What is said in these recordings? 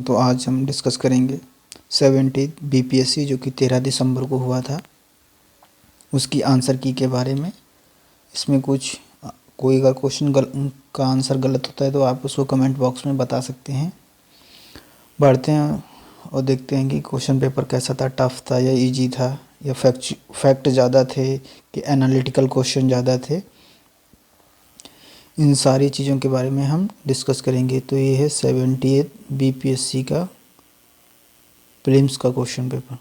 तो आज हम डिस्कस करेंगे 70 बीपीएससी जो कि 13 दिसंबर को हुआ था, उसकी आंसर की के बारे में। इसमें कुछ कोई अगर क्वेश्चन का आंसर गलत होता है तो आप उसको कमेंट बॉक्स में बता सकते हैं। बढ़ते हैं और देखते हैं कि क्वेश्चन पेपर कैसा था, टफ था या इजी था, या फैक्ट ज़्यादा थे कि एनालिटिकल क्वेश्चन ज़्यादा थे। इन सारी चीज़ों के बारे में हम डिस्कस करेंगे। तो ये है 78 बीपीएससी का प्रीलिम्स का क्वेश्चन पेपर।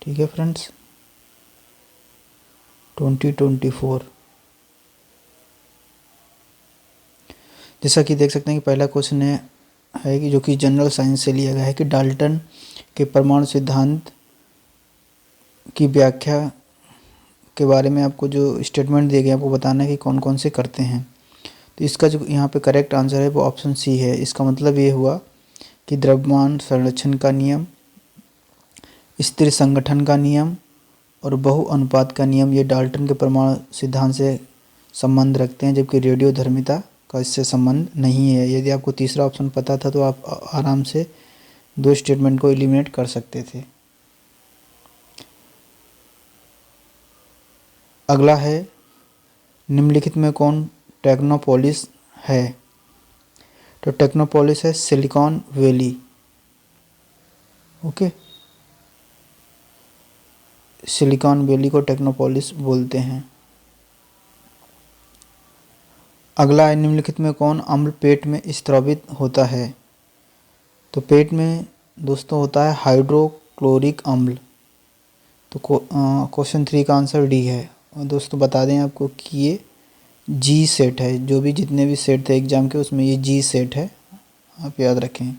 ठीक है फ्रेंड्स, 2024। जैसा कि देख सकते हैं कि पहला क्वेश्चन है कि जो कि जनरल साइंस से लिया गया है कि डाल्टन के परमाणु सिद्धांत की व्याख्या के बारे में आपको जो स्टेटमेंट दिए गए आपको बताना है कि कौन कौन से करते हैं। तो इसका जो यहाँ पे करेक्ट आंसर है वो ऑप्शन सी है। इसका मतलब ये हुआ कि द्रव्यमान संरक्षण का नियम, स्थिर संगठन का नियम और बहु अनुपात का नियम ये डाल्टन के परमाणु सिद्धांत से संबंध रखते हैं, जबकि रेडियोधर्मिता का इससे संबंध नहीं है। यदि आपको तीसरा ऑप्शन पता था तो आप आराम से दो स्टेटमेंट को एलिमिनेट कर सकते थे। अगला है निम्नलिखित में कौन टेक्नोपोलिस है। तो टेक्नोपोलिस है silicon valley. Okay, silicon valley को टेक्नोपोलिस बोलते हैं। अगला है निम्नलिखित में कौन अम्ल पेट में स्रावित होता है। तो पेट में दोस्तों होता है हाइड्रोक्लोरिक अम्ल। तो क्वेश्चन 3 का आंसर डी है। और दोस्तों बता दें आपको कि ये जी सेट है, जो भी जितने भी सेट थे एग्जाम के उसमें ये जी सेट है, आप याद रखें।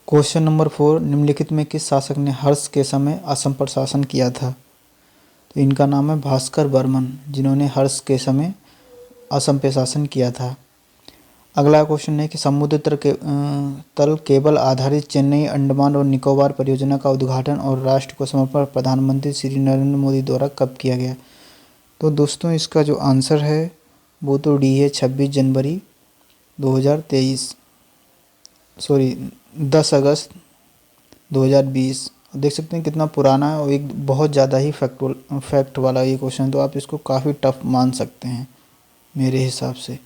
क्वेश्चन नंबर 4, निम्नलिखित में किस शासक ने हर्ष के समय असम पर शासन किया था। तो इनका नाम है भास्कर बर्मन, जिन्होंने हर्ष के समय असम पे शासन किया था। अगला क्वेश्चन है कि समुद्र तल केबल आधारित चेन्नई अंडमान और निकोबार परियोजना का उद्घाटन और राष्ट्र को समर्पण प्रधानमंत्री श्री नरेंद्र मोदी द्वारा कब किया गया। तो दोस्तों इसका जो आंसर है वो तो डी है, 26 जनवरी 2023, सॉरी 10 अगस्त 2020। देख सकते हैं कितना पुराना है और एक बहुत ज़्यादा ही फैक्ट वाला ये क्वेश्चन, तो आप इसको काफ़ी टफ मान सकते हैं मेरे हिसाब से।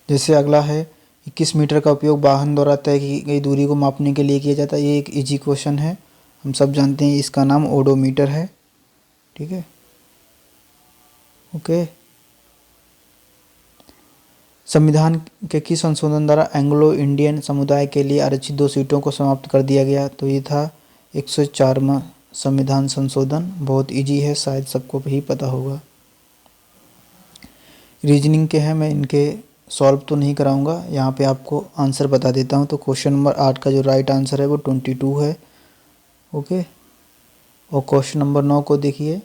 जैसे अगला है 21 मीटर का उपयोग वाहन द्वारा तय की गई दूरी को मापने के लिए किया जाता है। ये एक इजी क्वेश्चन है, हम सब जानते हैं, इसका नाम ओडोमीटर है। ठीक है, ओके। संविधान के किस संशोधन द्वारा एंग्लो इंडियन समुदाय के लिए आरक्षित 2 सीटों को समाप्त कर दिया गया। तो ये था 104वां संविधान संशोधन। बहुत इजी है, शायद सबको ही पता होगा। रीजनिंग के हैं, मैं इनके सॉल्व तो नहीं कराऊंगा, यहाँ पे आपको आंसर बता देता हूँ। तो क्वेश्चन नंबर 8 का जो राइट आंसर है वो 22 है। ओके, और क्वेश्चन नंबर 9 को देखिए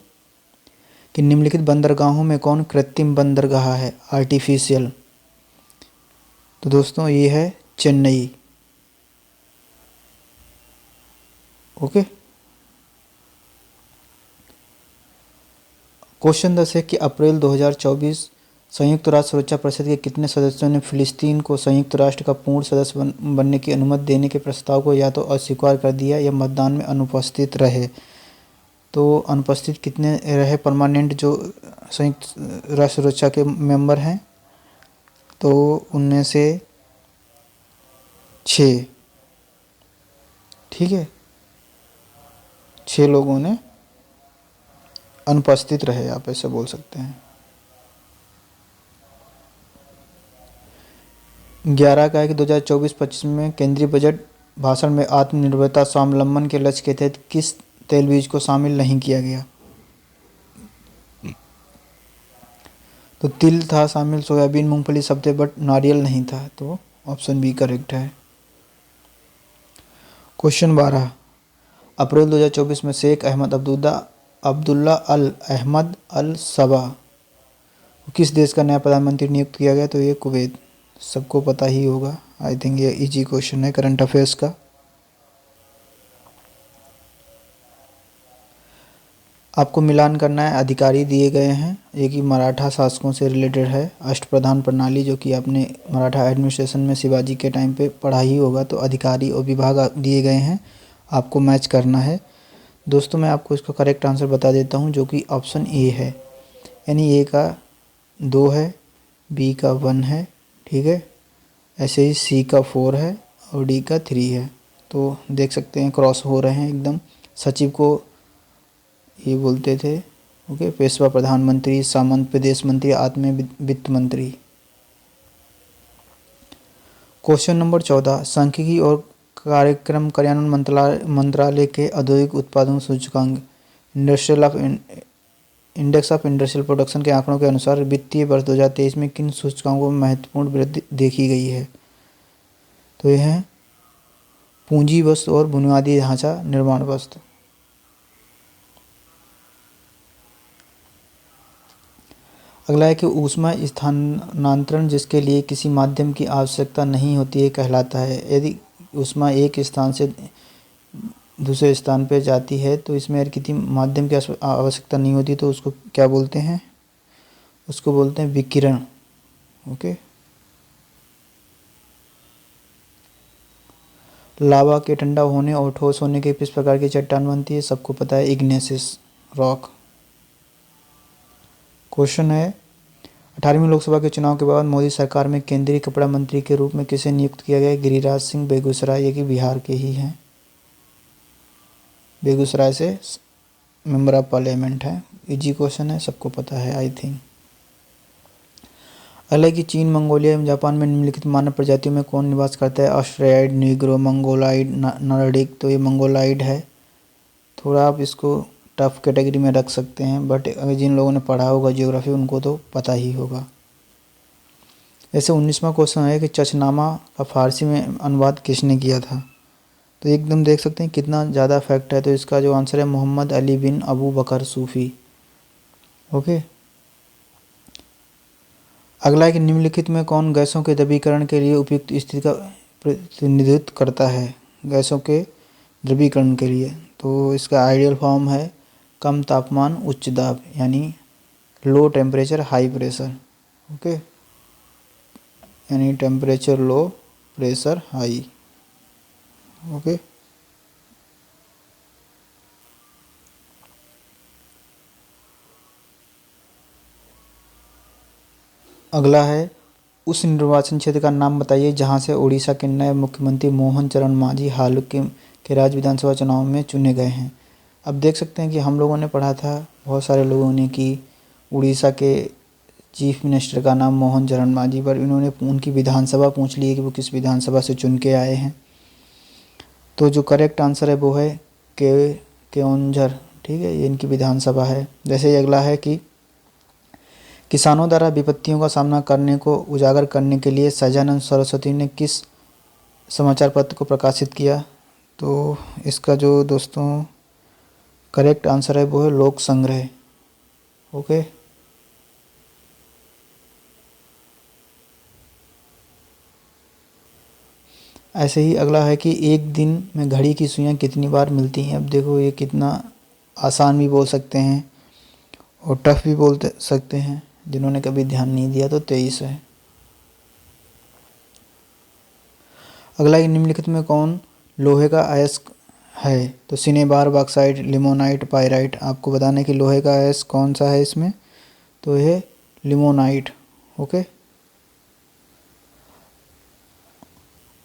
कि निम्नलिखित बंदरगाहों में कौन कृत्रिम बंदरगाह है, आर्टिफिशियल। तो दोस्तों ये है चेन्नई। ओके, क्वेश्चन 10 है कि अप्रैल 2024 संयुक्त राष्ट्र सुरक्षा परिषद के कितने सदस्यों ने फिलिस्तीन को संयुक्त राष्ट्र का पूर्ण सदस्य बनने की अनुमति देने के प्रस्ताव को या तो अस्वीकार कर दिया या मतदान में अनुपस्थित रहे। तो अनुपस्थित कितने रहे परमानेंट जो संयुक्त राष्ट्र सुरक्षा के मेंबर हैं, तो उनमें से 6। ठीक है, 6 लोगों ने अनुपस्थित रहे, आप ऐसे बोल सकते हैं। 11 का है कि 2024-25 में केंद्रीय बजट भाषण में आत्मनिर्भरता स्वावलंबन के लक्ष्य के तहत किस तेल बीज को शामिल नहीं किया गया। तो तिल था शामिल, सोयाबीन, मूंगफली सब थे, बट नारियल नहीं था। तो ऑप्शन बी करेक्ट है। क्वेश्चन 12, अप्रैल 2024 में शेख अहमद अब्दुल्ला अल अहमद अल सबा किस देश का नया प्रधानमंत्री नियुक्त किया गया। तो ये कुवैत, सबको पता ही होगा। आई थिंक ये इजी क्वेश्चन है करंट अफेयर्स का। आपको मिलान करना है। अधिकारी दिए गए हैं, ये कि मराठा शासकों से रिलेटेड है। अष्टप्रधान प्रणाली, जो कि आपने मराठा एडमिनिस्ट्रेशन में शिवाजी के टाइम पे पढ़ा ही होगा। तो अधिकारी और विभाग दिए गए हैं, आपको मैच करना है। दोस्तों मैं आपको इसका करेक्ट आंसर बता देता हूँ, जो कि ऑप्शन ए है। यानी ए का 2 है, बी का 1 है, ठीक है। ऐसे ही सी का 4 है और डी का 3 है। तो देख सकते हैं क्रॉस हो रहे हैं एकदम। सचिव को ये बोलते थे, ओके। पेशवा प्रधानमंत्री, सामंत प्रदेश मंत्री, आत्म वित्त मंत्री। क्वेश्चन नंबर 14, सांख्यिकी और कार्यक्रम कार्यान्वयन मंत्रालय के औद्योगिक उत्पादन सूचकांक इंडेक्स ऑफ इंडस्ट्रियल प्रोडक्शन के आंकड़ों के अनुसार वित्तीय वर्ष 2023 में किन सूचकांकों में महत्वपूर्ण वृद्धि देखी गई है? तो यह है पूंजी वस्तु और बुनियादी ढांचा निर्माण वस्तु। अगला है कि ऊष्मा स्थानांतरण जिसके लिए किसी माध्यम की आवश्यकता नहीं होती है कहलाता है। यदि ऊष्मा एक स्थान से दूसरे स्थान पर जाती है तो इसमें यदि किसी माध्यम की आवश्यकता नहीं होती तो उसको क्या बोलते हैं? उसको बोलते हैं विकिरण, ओके। लावा के ठंडा होने और ठोस होने के किस प्रकार की चट्टान बनती है? सबको पता है, इग्नेसिस रॉक। क्वेश्चन है 18वीं लोकसभा के चुनाव के बाद मोदी सरकार में केंद्रीय कपड़ा मंत्री के रूप में किसे नियुक्त किया गया? गिरिराज सिंह बेगूसराय, ये कि बिहार के ही हैं। बेगूसराय से मेंबर ऑफ पार्लियामेंट है। इजी क्वेश्चन है, सबको पता है आई थिंक। अगला कि चीन, मंगोलिया एवं जापान में निम्नलिखित मानव प्रजातियों में कौन निवास करता है? ऑस्ट्रियाइड, नीग्रो, मंगोलाइड, नॉर्डिक। तो ये मंगोलाइड है। थोड़ा आप इसको टफ कैटेगरी में रख सकते हैं, बट जिन लोगों ने पढ़ा होगा ज्योग्राफी उनको तो पता ही होगा। ऐसे 19वां क्वेश्चन है कि चचनामा का फारसी में अनुवाद किसने किया था? तो एकदम देख सकते हैं कितना ज़्यादा फैक्ट है। तो इसका जो आंसर है मोहम्मद अली बिन अबू बकर सूफ़ी, ओके। अगला है कि निम्नलिखित में कौन गैसों के द्रवीकरण के लिए उपयुक्त स्थिति का प्रतिनिधित्व करता है? गैसों के द्रवीकरण के लिए तो इसका आइडियल फॉर्म है कम तापमान उच्च दाब, यानी low temperature high pressure, okay. यानी temperature low, pressure high, okay. अगला है उस निर्वाचन क्षेत्र का नाम बताइए जहां से उड़ीसा के नए मुख्यमंत्री मोहन चरण मांझी हाल के राज्य विधानसभा चुनाव में चुने गए हैं। अब देख सकते हैं कि हम लोगों ने पढ़ा था, बहुत सारे लोगों ने, कि उड़ीसा के चीफ मिनिस्टर का नाम मोहन चरण मांझी, पर इन्होंने उनकी विधानसभा पूछ ली है कि वो किस विधानसभा से चुन के आए हैं। तो जो करेक्ट आंसर है वो है केओंझर, ठीक है, ये इनकी विधानसभा है। जैसे ही अगला है कि किसानों द्वारा विपत्तियों का सामना करने को उजागर करने के लिए सहजानंद सरस्वती ने किस समाचार पत्र को प्रकाशित किया? तो इसका जो दोस्तों करेक्ट आंसर है वो है लोक संग्रह, ओके। ऐसे ही अगला है कि एक दिन में घड़ी की सुइयां कितनी बार मिलती हैं? अब देखो ये कितना आसान भी बोल सकते हैं और टफ भी बोल सकते हैं। जिन्होंने कभी ध्यान नहीं दिया तो 23 है। अगला कि निम्नलिखित में कौन लोहे का अयस्क है? तो सिनेबार, बॉक्साइट, लिमोनाइट, पाइराइट। आपको बताने कि लोहे का अयस्क कौन सा है इसमें? तो यह लिमोनाइट, ओके।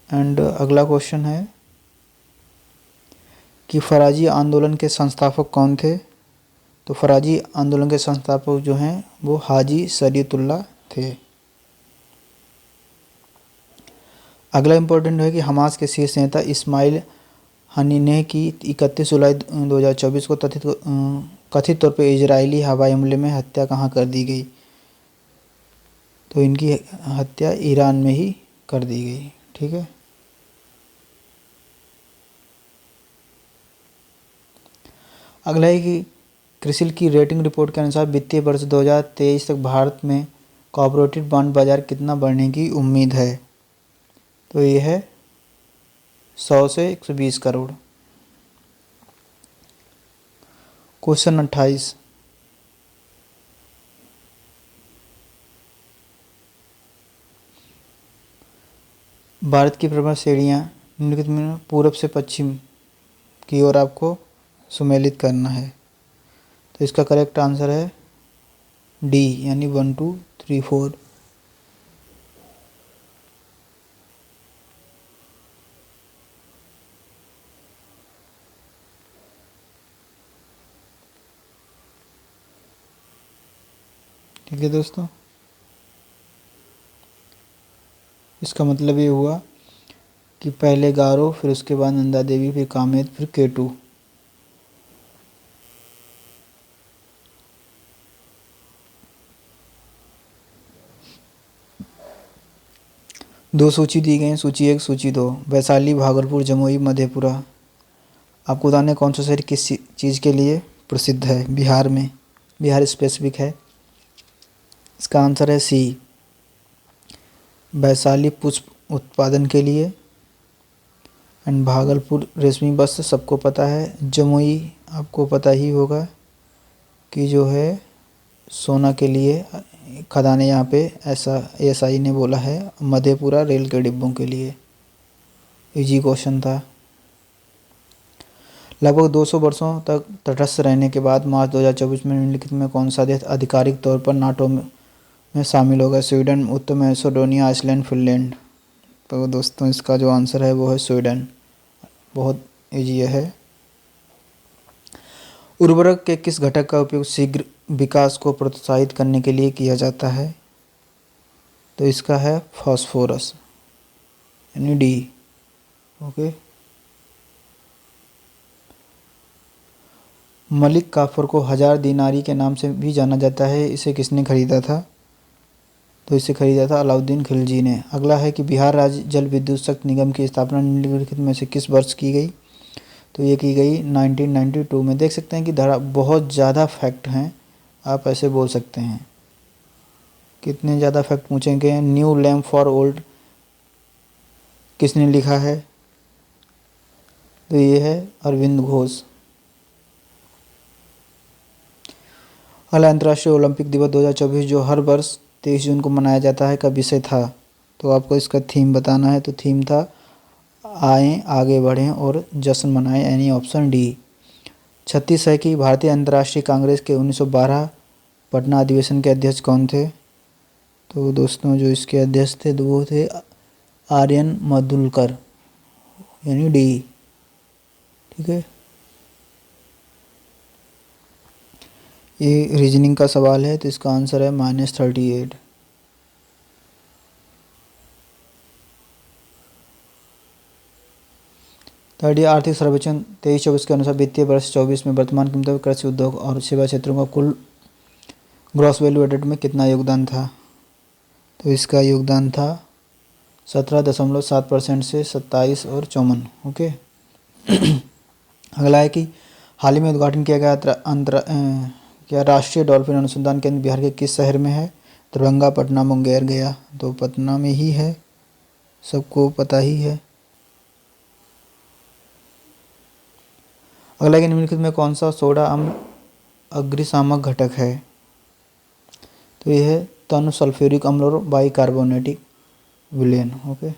एंड अगला क्वेश्चन है कि फराजी आंदोलन के संस्थापक कौन थे? तो फराजी आंदोलन के संस्थापक जो हैं वो हाजी शरीयतुल्लाह थे। अगला इम्पोर्टेंट है कि हमास के शीर्ष नेता इस्माइल हनीनेह की 31 जुलाई 2024 को कथित तौर पर इजरायली हवाई हमले में हत्या कहाँ कर दी गई? तो इनकी हत्या ईरान में ही कर दी गई, ठीक है। अगला है कि क्रिसिल की रेटिंग रिपोर्ट के अनुसार वित्तीय वर्ष 2023 तक भारत में कॉर्पोरेट बॉन्ड बाजार कितना बढ़ने की उम्मीद है? तो ये है 100 से 120 करोड़। क्वेश्चन 28। भारत की प्रमुख श्रेणियाँ निम्नलिखित में पूरब से पश्चिम की ओर आपको सुमेलित करना है। तो इसका करेक्ट आंसर है डी, यानी 1 2 3 4। ठीक है दोस्तों, इसका मतलब ये हुआ कि पहले गारो, फिर उसके बाद नंदा देवी, फिर कामेद, फिर केटू। दो सूची दी गई हैं, सूची 1 सूची 2। वैशाली, भागलपुर, जमुई, मधेपुरा। आपको बताने कौन सा शहर किस चीज़ के लिए प्रसिद्ध है बिहार में, बिहार स्पेसिफिक है। इसका आंसर है सी, वैशाली पुष्प उत्पादन के लिए, एंड भागलपुर रेशमी वस्त्र सबको पता है। जमुई आपको पता ही होगा कि जो है सोना के लिए खदानें यहाँ पे, ऐसा एएसआई ने बोला है। मधेपुरा रेल के डिब्बों के लिए। इजी क्वेश्चन था। लगभग 200 वर्षों तक तटस्थ रहने के बाद मार्च 2024 में निम्नलिखित में कौन सा देश आधिकारिक तौर पर नाटो में शामिल होगा? स्वीडन, उत्तर मैसेडोनिया, आइसलैंड, फिनलैंड। तो दोस्तों इसका जो आंसर है वो है स्वीडन। बहुत इजी है। उर्वरक के किस घटक का उपयोग शीघ्र विकास को प्रोत्साहित करने के लिए किया जाता है? तो इसका है फास्फोरस, यानी डी। ओके। मलिक काफर को 1000 दिनारी के नाम से भी जाना जाता है। इसे किसने खरीदा था? तो इसे खरीदा था अलाउद्दीन खिलजी ने। अगला है कि बिहार राज्य जल विद्युत शक्ति निगम की स्थापना निम्नलिखित में से किस वर्ष की गई? तो ये की गई 1992 में। देख सकते हैं कि धड़ा बहुत ज़्यादा फैक्ट हैं, आप ऐसे बोल सकते हैं। कितने ज़्यादा फैक्ट पूछेंगे। न्यू लैम्प फॉर ओल्ड किसने लिखा है? तो ये है अरविंद घोष। अगला अंतर्राष्ट्रीय ओलंपिक दिवस 2024 जो हर वर्ष 23 जून को मनाया जाता है का विषय था? तो आपको इसका थीम बताना है। तो थीम था आएँ आगे बढ़ें और जश्न मनाएं, यानी ऑप्शन डी। 36 है कि भारतीय अंतर्राष्ट्रीय कांग्रेस के 1912 पटना अधिवेशन के अध्यक्ष कौन थे? तो दोस्तों जो इसके अध्यक्ष थे वो थे आर्यन मधुलकर, यानी डी। ठीक है, ये रीजनिंग का सवाल है, तो इसका आंसर है -38। थर्ड, आर्थिक सर्वेक्षण 23-24 के अनुसार वित्तीय वर्ष 24 में वर्तमान कीमतों पर कृषि उद्योग और सेवा क्षेत्रों का कुल ग्रॉस वैल्यू एडेड में कितना योगदान था? तो इसका योगदान था 17.7% से 27 और 54। ओके। अगला है कि हाल ही में उद्घाटन किया गया क्या राष्ट्रीय डॉल्फिन अनुसंधान केंद्र बिहार के किस शहर में है? दरभंगा, पटना, मुंगेर, गया। तो पटना में ही है, सबको पता ही है। अगला कि निम्नलिखित में कौन सा सोडा अम्ल अग्निशामक घटक है? तो यह है तनु सल्फ्यूरिक अम्ल और बाइकार्बोनेटिक विलेन। ओके।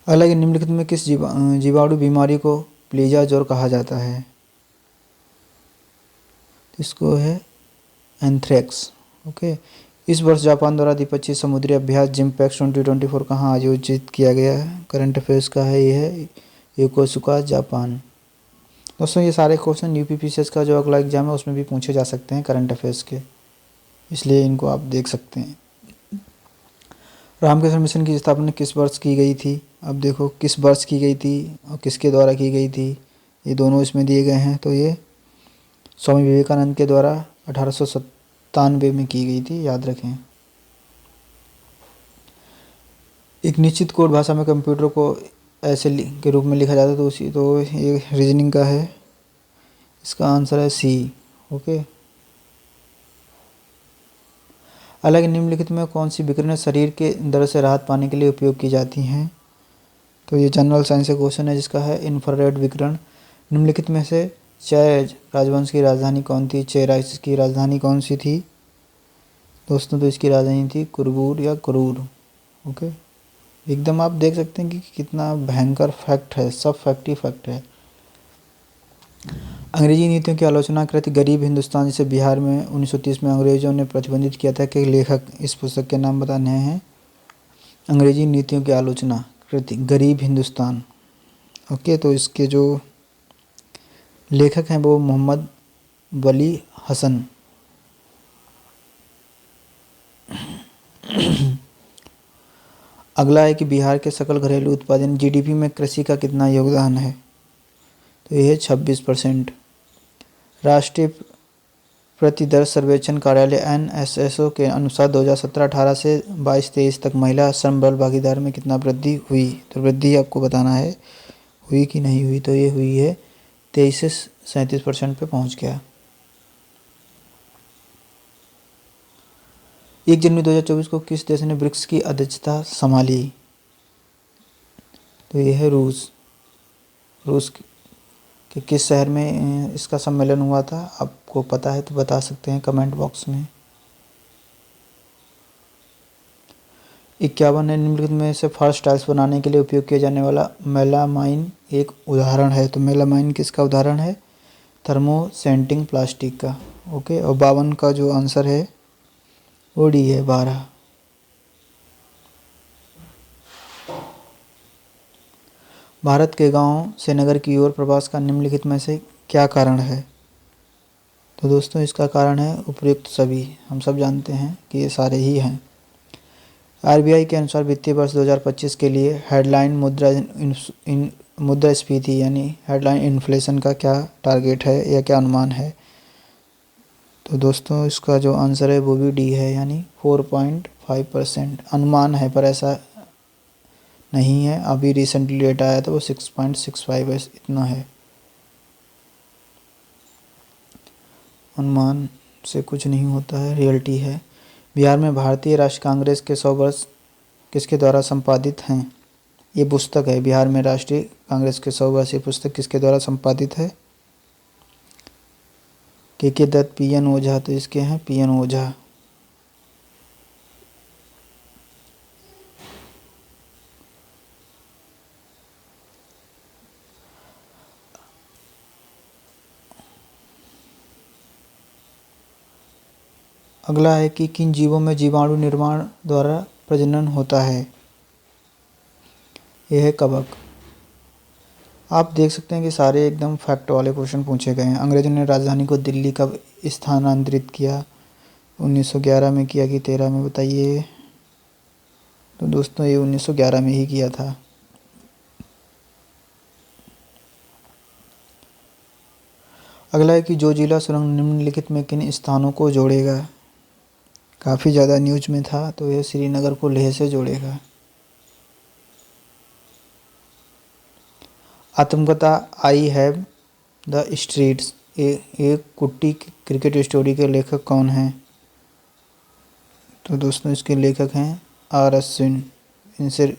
अगला कि निम्नलिखित में किस जीवाणु बीमारी को प्लीजा ज्वर कहा जाता है? इसको है एंथ्रेक्स। ओके। इस वर्ष जापान द्वारा द्विपक्षीय समुद्री अभ्यास जिम्पैक्स 2024 कहाँ आयोजित किया गया है? करंट अफेयर्स का है, ये है योकोसुका, जापान। दोस्तों ये सारे क्वेश्चन यूपीपीसीएस का जो अगला एग्जाम है उसमें भी पूछे जा सकते हैं करंट अफेयर्स के, इसलिए इनको आप देख सकते हैं। रामकृष्ण मिशन की स्थापना किस वर्ष की गई थी? अब देखो किस वर्ष की गई थी और किसके द्वारा की गई थी, ये दोनों इसमें दिए गए हैं। तो ये स्वामी विवेकानंद के द्वारा 1897 में की गई थी, याद रखें। एक निश्चित कोड भाषा में कंप्यूटर को ऐसे के रूप में लिखा जाता है, तो ये रीजनिंग का है, इसका आंसर है सी। ओके। अलग निम्नलिखित में कौन सी विकिरण शरीर के दर्द से राहत पाने के लिए उपयोग की जाती हैं? तो ये जनरल साइंस का क्वेश्चन है, जिसका है इंफ्रारेड विकिरण निम्नलिखित में से चेर राजवंश की राजधानी कौन थी? चेर की राजधानी कौन सी थी दोस्तों? तो इसकी राजधानी थी कुरबूर या कुरूर। ओके, एकदम आप देख सकते हैं कि कितना भयंकर फैक्ट है, सब फैक्ट ही फैक्ट है। अंग्रेजी नीतियों की आलोचना कृति गरीब हिंदुस्तान, जिसे बिहार में 1930 में अंग्रेजों ने प्रतिबंधित किया था, कि लेखक इस पुस्तक के नाम बताने हैं। अंग्रेजी नीतियों की आलोचना कृति गरीब हिंदुस्तान। ओके, तो इसके जो लेखक हैं वो मोहम्मद वली हसन। अगला है कि बिहार के सकल घरेलू उत्पादन जीडीपी में कृषि का कितना योगदान है? तो यह है 26%। राष्ट्रीय प्रतिदर सर्वेक्षण कार्यालय एनएसएसओ के अनुसार 2017-18 से 22-23 तक महिला श्रम बल भागीदार में कितना वृद्धि हुई? तो वृद्धि आपको बताना है हुई कि नहीं हुई। तो ये हुई है 23 से 37% पे पहुंच गया। 1 जनवरी 2024 को किस देश ने ब्रिक्स की अध्यक्षता संभाली? तो यह है रूस। रूस कि किस शहर में इसका सम्मेलन हुआ था? आपको पता है तो बता सकते हैं कमेंट बॉक्स में। 51 है, निम्नलिखित में से फर्श टाइल्स बनाने के लिए उपयोग किया जाने वाला मेलामाइन एक उदाहरण है। तो मेलामाइन किसका उदाहरण है? थर्मोसेंटिंग प्लास्टिक का। ओके, और 52 का जो आंसर है वो डी है 12। भारत के गांव से नगर की ओर प्रवास का निम्नलिखित में से क्या कारण है? तो दोस्तों इसका कारण है उपयुक्त सभी। हम सब जानते हैं कि ये सारे ही हैं। आरबीआई के अनुसार वित्तीय वर्ष 2025 के लिए हेडलाइन मुद्रास्फीति यानी हेडलाइन इन्फ्लेशन का क्या टारगेट है या क्या अनुमान है? तो दोस्तों इसका जो आंसर है वो भी डी है, यानी 4.5% अनुमान है, पर ऐसा नहीं है। अभी रिसेंटली डेटा आया था वो 6.65 इतना है। अनुमान से कुछ नहीं होता है, रियलिटी है। बिहार में भारतीय राष्ट्रीय कांग्रेस के 100 वर्ष किसके द्वारा संपादित हैं? ये पुस्तक है बिहार में राष्ट्रीय कांग्रेस के 100 वर्ष। ये पुस्तक किसके द्वारा संपादित है? के दत्त, पीएन ओझा। तो इसके हैं पीएन ओझा। अगला है कि किन जीवों में जीवाणु निर्माण द्वारा प्रजनन होता है? यह है कवक। आप देख सकते हैं कि सारे एकदम फैक्ट वाले क्वेश्चन पूछे गए हैं। अंग्रेजों ने राजधानी को दिल्ली कब स्थानांतरित किया? 1911 में किया कि 13 में? बताइए। तो दोस्तों ये 1911 में ही किया था। अगला है कि जो जिला सुरंग निम्नलिखित में किन स्थानों को जोड़ेगा? काफ़ी ज़्यादा न्यूज में था, तो यह श्रीनगर को लेह से जोड़ेगा। आत्मकथा आई हैव द स्ट्रीट्स एक कुट्टी क्रिकेट स्टोरी के लेखक कौन हैं? तो दोस्तों इसके लेखक हैं आर अश्विन। इनसे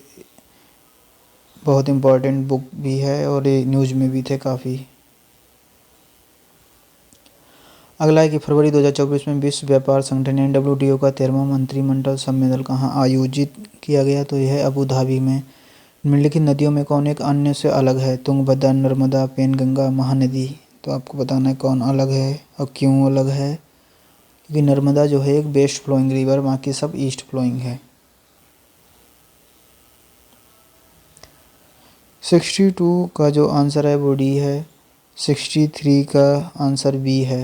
बहुत इम्पोर्टेंट बुक भी है और ये न्यूज में भी थे काफ़ी। अगला है कि फरवरी 2024 में विश्व व्यापार संगठन यानी WTO का 13वां मंत्रिमंडल सम्मेलन कहाँ आयोजित किया गया? तो यह है अबू धाबी में। निम्नलिखित नदियों में कौन एक अन्य से अलग है? तुंगभद्रा, नर्मदा, पेनगंगा, महानदी। तो आपको बताना है कौन अलग है और क्यों अलग है। क्योंकि नर्मदा जो है एक वेस्ट फ्लोइंग रिवर, बाकी सब ईस्ट फ्लोइंग है। 62 का जो आंसर है वो डी है। 63 का आंसर बी है।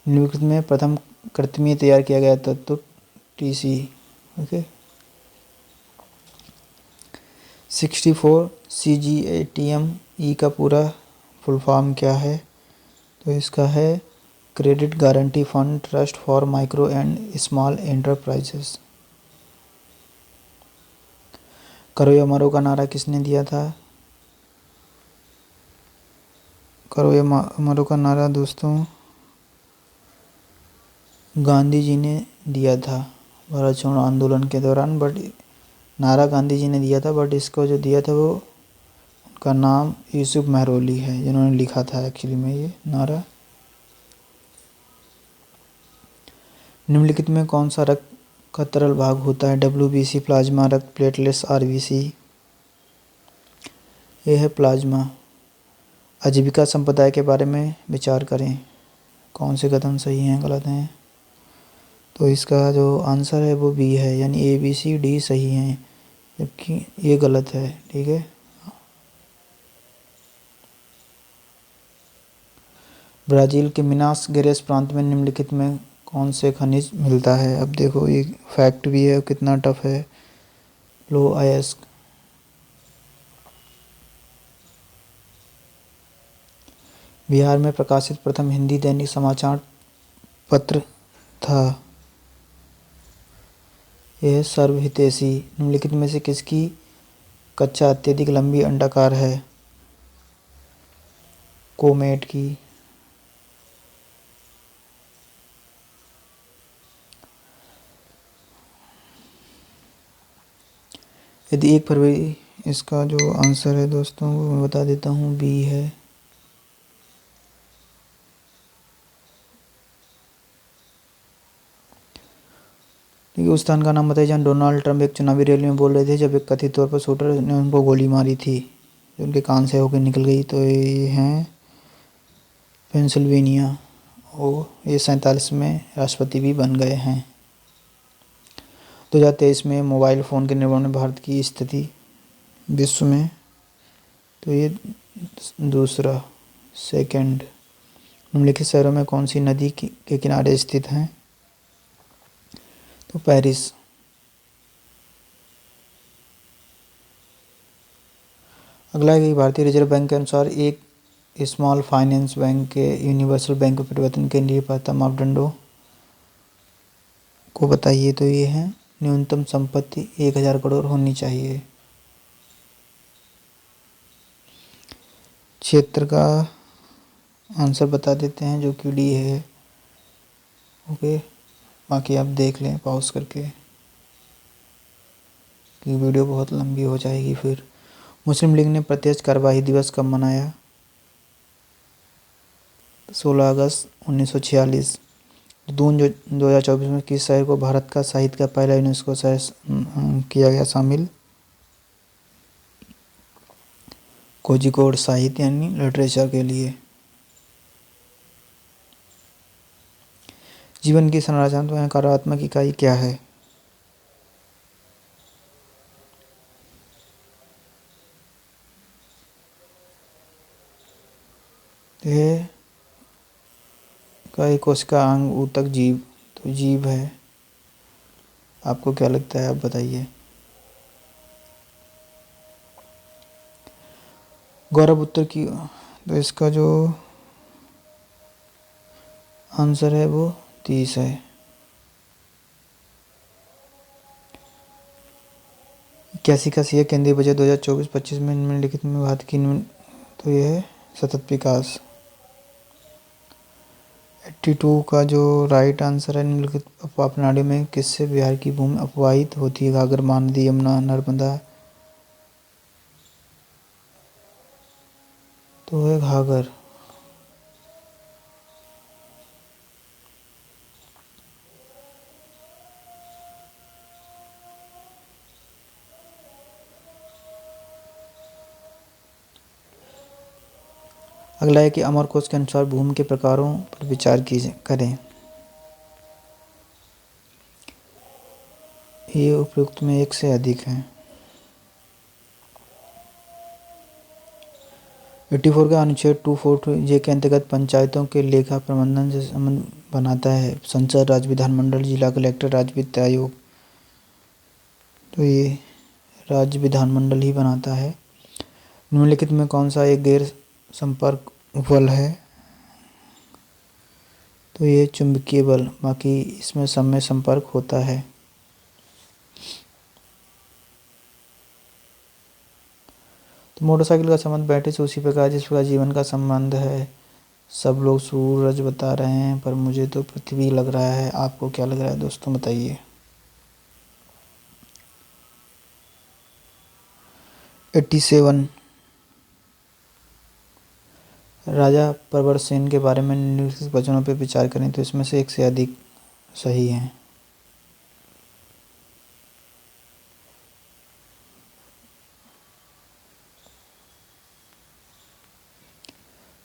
निम्नलिखित में प्रथम कृत्रिम तैयार किया गया तत्व TC। ओके। 64 CGATM का पूरा फुल फॉर्म क्या है? तो इसका है credit guarantee fund trust for micro and small enterprises. करो या मरो का नारा किसने दिया था? करो या मरो का नारा दोस्तों गांधी जी ने दिया था भारत छोड़ो आंदोलन के दौरान। बट नारा गांधी जी ने दिया था, बट इसको जो दिया था वो का नाम यूसुफ महरौली है, जिन्होंने लिखा था एक्चुअली में ये नारा। निम्नलिखित में कौन सा रक्त का तरल भाग होता है? WBC, प्लाज्मा, रक्त, प्लेटलेट्स, RBC। यह है प्लाज्मा। आजीविका संप्रदाय के बारे में विचार करें। कौन से कथन सही हैं, गलत हैं? तो इसका जो आंसर है वो बी है, यानी ABCD सही हैं, जबकि ये गलत है। ठीक है। ब्राज़ील के मिनास गेरेस प्रांत में निम्नलिखित में कौन से खनिज मिलता है? अब देखो ये फैक्ट भी है, कितना टफ है। लो अयस्क। बिहार में प्रकाशित प्रथम हिंदी दैनिक समाचार पत्र था। यह सर्वहितैषी। निम्नलिखित में से किसकी कक्षा अत्यधिक लंबी अंडाकार है? कोमेट की। यदि 1 फरवरी, इसका जो आंसर है दोस्तों वो मैं बता देता हूँ, बी है। ठीक है। उस स्थान का नाम बताइए जहाँ डोनाल्ड ट्रंप एक चुनावी रैली में बोल रहे थे जब एक कथित तौर पर शूटर ने उनको गोली मारी थी, जो उनके कान से होकर निकल गई। तो ये हैं पेंसिल्वेनिया, और ये 47 में राष्ट्रपति भी बन गए हैं। 2023 में मोबाइल फ़ोन के निर्माण में भारत की स्थिति विश्व में, तो ये दूसरा, सेकंड। निम्नलिखित शहरों में कौन सी नदी के किनारे स्थित हैं? तो पेरिस। अगला है कि भारतीय रिजर्व बैंक के अनुसार एक स्मॉल फाइनेंस बैंक के यूनिवर्सल बैंक में परिवर्तन के लिए पात्रता मापदंडों को बताइए। तो ये है न्यूनतम संपत्ति 1000 करोड़ होनी चाहिए। क्षेत्र का आंसर बता देते हैं, जो कि डी है। ओके, बाकी आप देख लें पॉज करके, कि वीडियो बहुत लंबी हो जाएगी फिर। मुस्लिम लीग ने प्रत्यक्ष कार्यवाही दिवस कब मनाया? 16 अगस्त 1946। जून 2024 में किस शहर को भारत का साहित्य का पहला यूनेस्को शहर किया गया शामिल? कोझिकोड, साहित्य यानी लिटरेचर के लिए। जीवन की संरचनात्मक या कार्यात्मक इकाई क्या है? यह का कोशिका, अंग, ऊतक, जीव। तो जीव है। आपको क्या लगता है, आप बताइए। गौरव उत्तर की, तो इसका जो आंसर है वो 30 है। इक्यासी का सी केंद्रीय बजट 2024-25 में निम्नलिखित में भारत की तो यह है सतत विकास। 82 का जो राइट आंसर है, निम्नलिखित अफवाह प्रणाली में किससे बिहार की भूमि अपवाहित होती है? घाघर, महानदी, यमुना, नर्मदा। तो है घाघर। अगला है कि अमरकोश के अनुसार भूमि के प्रकारों पर विचार करें। ये उपयुक्त में एक से अधिक हैं। 84 का अनुच्छेद 242 के अंतर्गत पंचायतों के लेखा प्रबंधन से संबंध बनाता है। संसद, राज्य विधानमंडल, जिला कलेक्टर, राज्य वित्त आयोग। तो ये राज्य विधानमंडल ही बनाता है। निम्नलिखित में कौन सा एक गैर संपर्क बल है? तो ये चुंबकीय बल, बाकी इसमें सब में संपर्क होता है। तो मोटरसाइकिल का संबंध बैटरी से उसी प्रकार जिस प्रकार जीवन का संबंध है। सब लोग सूरज बता रहे हैं, पर मुझे तो पृथ्वी लग रहा है। आपको क्या लग रहा है दोस्तों, बताइए। 87। राजा प्रवरसेन के बारे में निम्नलिखित वचनों पर विचार करें तो इसमें से एक से अधिक सही है।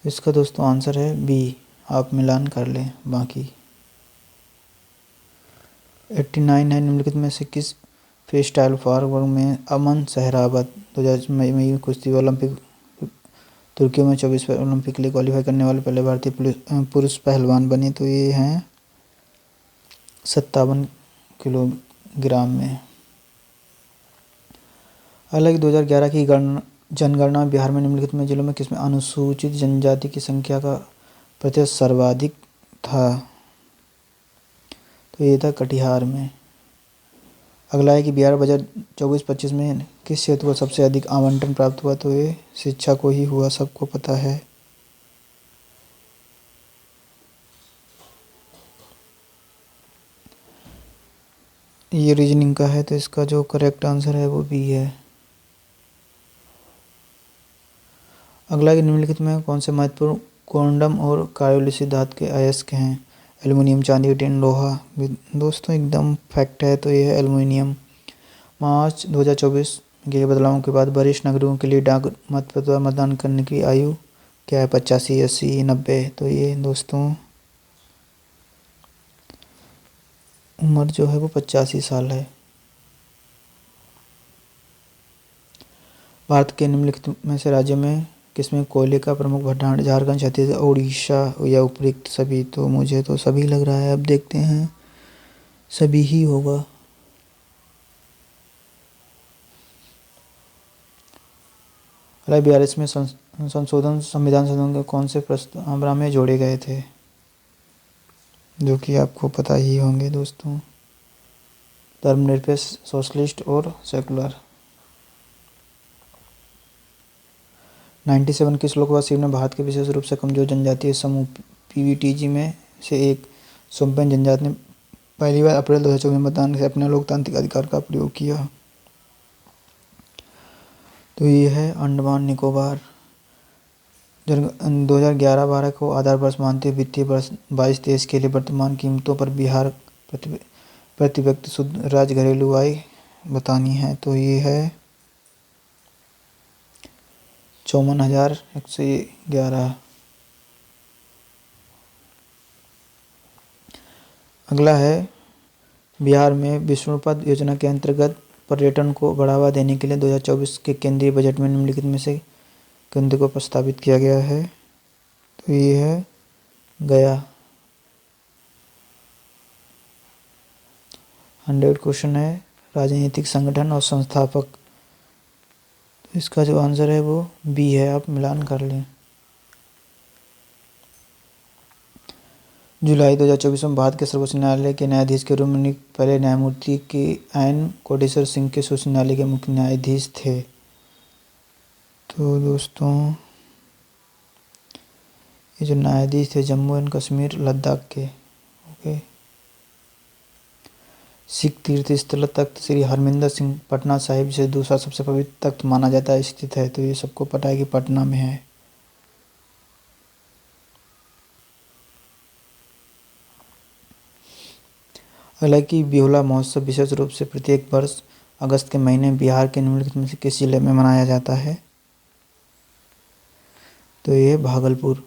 इसका दोस्तों आंसर है बी। आप मिलान कर लें बाकी। 89 है, निम्नलिखित में से किस फ्री स्टाइल वर्ग में अमन सहरावत 2000 में कुश्ती ओलंपिक तुर्की में 24 ओलंपिक के लिए क्वालिफाई करने वाले पहले भारतीय पुरुष पहलवान बने? तो ये हैं 57 किलोग्राम में। हालांकि 2011 की जनगणना में बिहार में निम्नलिखित में जिलों में किसमें अनुसूचित जनजाति की संख्या का प्रतिशत सर्वाधिक था? तो ये था कटिहार में। अगला है कि बिहार बजट 24-25 में किस क्षेत्र को सबसे अधिक आवंटन प्राप्त हुआ? तो ये शिक्षा को ही हुआ, सबको पता है। ये रीजनिंग का है तो इसका जो करेक्ट आंसर है वो बी है। अगला है कि निम्नलिखित में कौन से महत्वपूर्ण क्वांटम और कार्योलिस धातु के अयस्क हैं? एल्युमिनियम, चांदी, टिन, लोहा। दोस्तों एकदम फैक्ट है, तो ये है एल्युमिनियम। मार्च 2024 के बदलावों के बाद वरिष्ठ नागरिकों के लिए डाक मतपत्र मतदान करने की आयु क्या है? 85, 80, 90। तो ये दोस्तों उम्र जो है वो 85 साल है। भारत के निम्नलिखित में से राज्य में किसमें कोयले का प्रमुख भंडार? झारखंड, छत्तीसगढ़, उड़ीसा या उपयुक्त सभी? तो मुझे तो सभी लग रहा है, अब देखते हैं, सभी ही होगा। हालांकि 42 में संशोधन संविधान संशोधन के कौन से प्रस्तावना में जोड़े गए थे? जो कि आपको पता ही होंगे दोस्तों, धर्मनिरपेक्ष, सोशलिस्ट और सेकुलर। 97 किस लोकसभा सीट में भारत के विशेष रूप से कमजोर जनजातीय समूह पीवीटीजी में से एक सोम्पेन जनजाति ने पहली बार अप्रैल 2024 में मतदान से अपने लोकतांत्रिक अधिकार का प्रयोग किया? तो ये है अंडमान निकोबार। 2011-12 को आधार वर्ष मानते हुए वित्तीय वर्ष 22-23 के लिए वर्तमान कीमतों पर बिहार प्रति व्यक्ति शुद्ध राज्य घरेलू आय बतानी है। तो ये है 54,111। अगला है बिहार में विष्णुपद योजना के अंतर्गत पर्यटन को बढ़ावा देने के लिए 2024 के केंद्रीय बजट में निम्नलिखित में से केंद्र को प्रस्तावित किया गया है? तो ये है गया। 100 क्वेश्चन है, राजनीतिक संगठन और संस्थापक। तो इसका जो आंसर है वो बी है। आप मिलान कर लें। जुलाई 2024 में भारत के सर्वोच्च न्यायालय के न्यायाधीश के रूप में नियुक्त पहले न्यायमूर्ति के एन कोटेश्वर सिंह के शीर्ष न्यायालय के मुख्य न्यायाधीश थे? तो दोस्तों ये जो न्यायाधीश थे जम्मू एंड कश्मीर लद्दाख के। ओके। सिख तीर्थ स्थल तख्त श्री हरमिंदर सिंह पटना साहिब से दूसरा सबसे पवित्र तख्त माना जाता है स्थित है? तो ये सबको पता है कि पटना में है। हालांकि बिहुला महोत्सव विशेष रूप से प्रत्येक वर्ष अगस्त के महीने बिहार के निम्नलिखित में से किस जिले में मनाया जाता है? तो ये भागलपुर।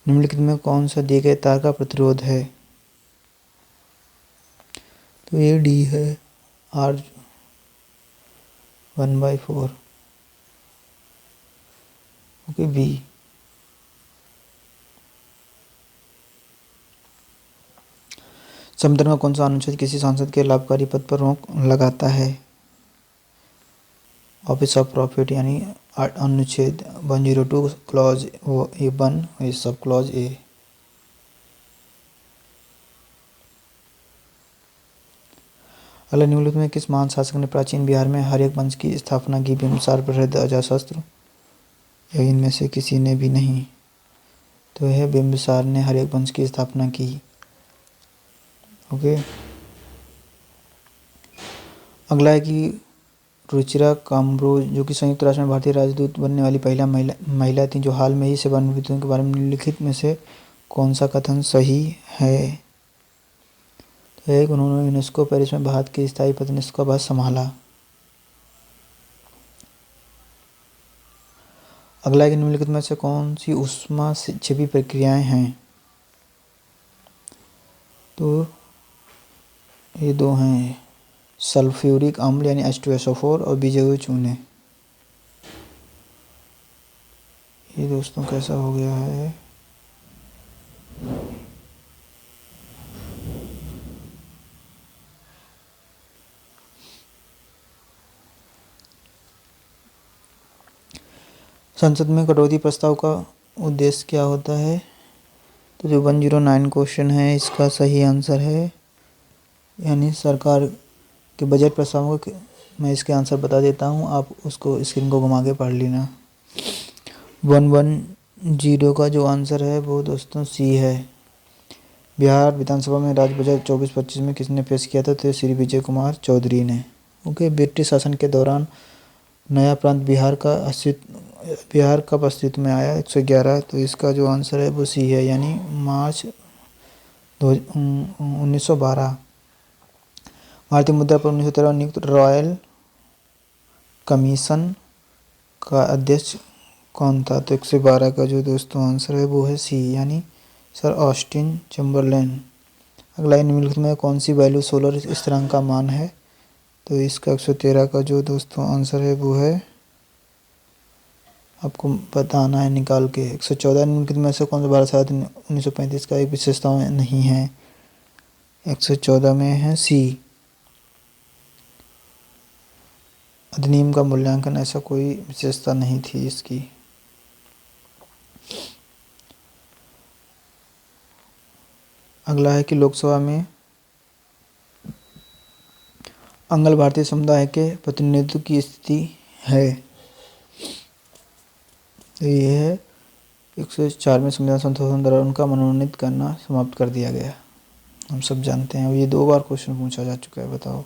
निम्नलिखित में कौन सा दिए गए तार का प्रतिरोध है? तो ये डी है, R1/4। Okay, B. संविधान का कौन सा अनुच्छेद किसी सांसद के लाभकारी पद पर रोक लगाता है? ऑफिस ऑफ प्रॉफिट यानी अनुच्छेद 102 clause A1 sub clause A. अगला निम्नलिखित में किस महान शासक ने प्राचीन बिहार में हर्यक वंश की स्थापना की? बिंबिसार, प्रहलाद, अजातशत्रु या इनमें से किसी ने भी नहीं? तो यह बिंबिसार ने हर्यक वंश की स्थापना की। ओके। अगला है कि रुचिरा कामरू जो कि संयुक्त राष्ट्र में भारतीय राजदूत बनने वाली पहला महिला थी, जो हाल में ही सेवानिवृत्तियों के बारे में निम्नलिखित में से कौन सा कथन सही है? तो एक, उन्होंने यूनेस्को पेरिस में भारत की स्थायी प्रतिनिधित्व का पद संभाला। अगला है कि निम्नलिखित में से कौन सी ऊष्मा छिपी प्रक्रियाएं हैं? तो ये दो हैं, सल्फ्यूरिक अम्ल यानी H2SO4 और बीजोय चूने। ये दोस्तों कैसा हो गया है? संसद में कटौती प्रस्ताव का उद्देश्य क्या होता है? तो जो 109 क्वेश्चन है इसका सही आंसर है, यानी सरकार के बजट प्रस्तावों को मैं इसके आंसर बता देता हूँ, आप उसको स्क्रीन को घुमा के पढ़ लेना। 110 का जो आंसर है वो दोस्तों सी है। बिहार विधानसभा में राज्य बजट 24-25 में किसने पेश किया था? तो श्री विजय कुमार चौधरी ने। ओके, ब्रिटिश शासन के दौरान नया प्रांत बिहार कब अस्तित्व में आया? 111। तो इसका जो आंसर है वो सी है, यानी मार्च 1912। भारतीय मुद्रा पर 1913 नियुक्त रॉयल कमीशन का अध्यक्ष कौन था? तो 112 का जो दोस्तों आंसर है वो है सी, यानी सर ऑस्टिन चैम्बरलेन। अगला, निम्नलिखित में कौन सी वैल्यू सोलर स्थिरांक का मान है? तो इसका 113 का जो दोस्तों आंसर है वो है, आपको बताना है निकाल के, 114। निम्नलिखित में से कौन सा भारत संविधान 1935 का एक विशेषता नहीं है? 114 में है सी, अधिनियम का मूल्यांकन, ऐसा कोई विशेषता नहीं थी इसकी। अगला है कि लोकसभा में अंगल भारतीय समुदाय के प्रतिनिधित्व की स्थिति है? तो ये है 104 में संविधान संशोधन द्वारा उनका मनोनीत करना समाप्त कर दिया गया, हम सब जानते हैं। ये 2 बार क्वेश्चन पूछा जा चुका है, बताओ।